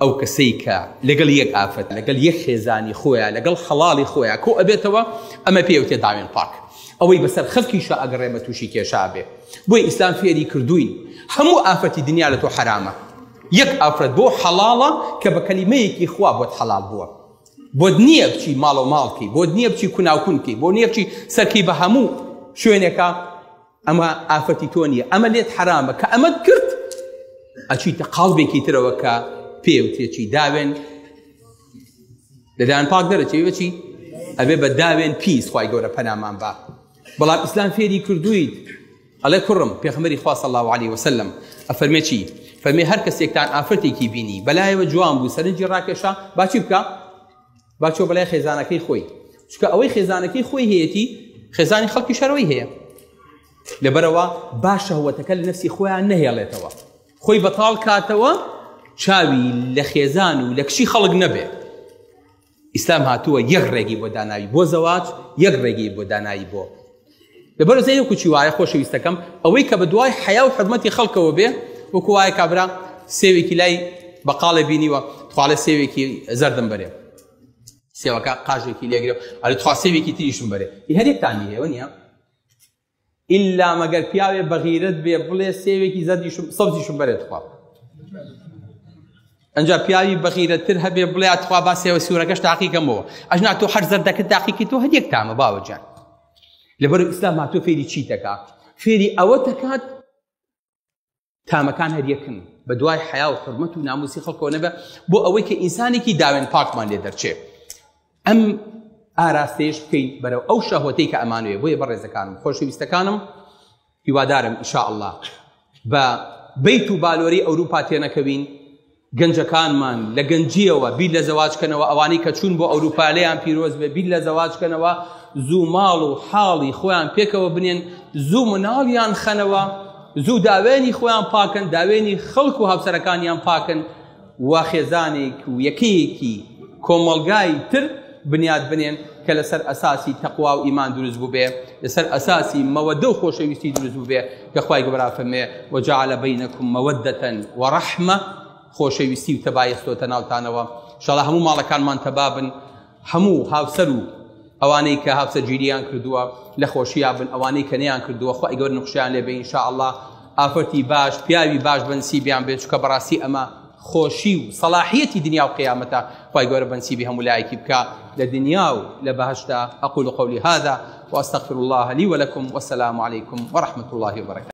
ئەو کەسەی کە لەگەڵ یەک ئافرەت لەگەڵ یەک خێزانی خۆیان لەگەڵ حەڵاڵی خۆیان کۆ ئەبێتەوە ئەمە پێوتێ داوێن پاک ئەوەی بەسەر خەڵکیشە ئەگەڕێ بە تووشی کێشا بێ بۆی ئیسلام فێری کردوین هەموو ئافرەتی دنیا لە تۆ حرامە یەک ئافرەت بۆ حەڵاڵە کە بە کەلیمەیەکی خوا بۆت حەڵاڵ بووە بۆت نییە بچی ماڵ و ماڵکی بۆت نییە بچی کوناوکونکی بۆ نییە بچی سەرکی بە هەموو شوێنێکە ئەمە ئافرەتی تۆ نییە ئەمە لێت حرامە کە ئەمەت کرد ئەچیتە قاڵبێکی ترەوە کە پێوتێکی داوێن لەدایان پاک دەرەچێ بەچی ئەبێ بە داوێن پیس خوای گەورە پەنامان با بەڵام ئیسلام فێری کردوویت ئەڵێ کوڕم پێغەمبەری خوا صلی الله علیه وسلم ئەفەرمێ چی فەرمێ هەر کەسێکتان ئافرەتێکی بینی بەلایەوە جوان بوو سەرنجی ڕاکێشا با چی بکە با چۆ بەلای خێزانەکەی خۆی چونکە ئەوەی خێزانەکەی خۆی هەیەتی خێزانی خەڵکی شەرەوەی هەیە لەبەرەوە با شەهوەتەکە لە نەفسی خۆیان نەهێڵێتەوە خۆی بەتاڵ کاتەوە چاوی لە خێزان و لە کشی خەڵک نەبێ ئیسلام هاتووە یەک ڕێگی بۆ داناوی بۆ زەواج یەک ڕێگی بۆ دانایی بۆ لەبەر زەی وەکوچی وایە خۆشەویستەکەم ئەوەی کە بە دوای حیا و حرمەتی خەڵکەوە بێ وەکو وایە کابرا سێوێکی لای بەقاڵێ بینیوە توالە سێوێکی زەردم بەرێ سێوەکە قاژێکی لێگرێ ئەڵێ تخوا سێوێکی تریشم بەرێ هەرێکتانی هەیەوە نییە ئیلا مەگەر پیاوێ بەغیرەت بێ بڵێ سێوێکی سەبزیشم بەرێت خوا ئەنجا پیاوی بەغیرەتتر هەبێ بڵێ ئەتخوا با سێوە سوورەکەش تاقیکەمەوە ئەژنا تۆ هەر زەردەکەت تاقیکی تۆ هەرێک تامە باوەجان لەبەر ئیسلام هاتووە فێری چی دەکات فێری ئەوە دەکات تامەکان هەریەکن بە دوای حیا و حرمەت و ناموسی خەڵکەوە نەبێ بۆ ئەوەی کە ئینسانێکی داوێن پاکمان لێ دەرچێ ئەم ئاراستەیەش بکەین بەرەو ئەو شەهوەتەی کە ئەمانوێ بۆیە بەڕێزەکانم خۆشەویستەکانم هیوادارم ئینشاءالله بە بەیت و بالۆرەی ئەوروپا تێنەکەوین گەنجەکانمان لە گەنجیەوە بیر لە زەواجکەنەوە ئەوانەی کە چوون بۆ ئەوروپا لێیان پیرۆز بێ بیر لە زەواجکەنەوە زوو ماڵ و حاڵی خۆیان پێکەوە بنێن زوو مناڵیان خەنەوە زوو داوێنی خۆیان پاکن داوێنی خەڵک و هاوسەرەکانیان پاکن وا خێزانێک و یەکەیەکی کۆمەڵگای تر بنیاد بنێن کە لەسەر ئەساسی تەقوا و ئیمان دروست بوو بێ لەسەر ئەساسی مەوەدە و خۆشەویستی دروست بوو بێ کە خوای گەورە فەرمێ وجعل بینکم مەوەدەة وەڕەحمە خۆشەویستی و تەبایەستۆتە ناوتانەوە ئینشاءڵڵا هەموو ماڵەکانمان تەبابن هەموو هاوسەر و ئەوانەی کە هاوسەرگیریان کردووە لە خۆشییا بن ئەوانەی کە نەیان کردووە خوای گەورە نوخشیان لێ بێ ئینشاءڵڵا ئافرەتی باش پیاوی باش بەنسیبیان بێت چونکە بەڕاستی ئەمە خۆشی و صلاحیەتی دنیا و قیامەتە خوای گەورە بەنسیبی هەموو لایەکی بکە لە دنیا و لە بەهەشتا ئەقول قولي هذا وأستغفر الله لي ولكم والسلام عليكم ورحمة الله وبركاته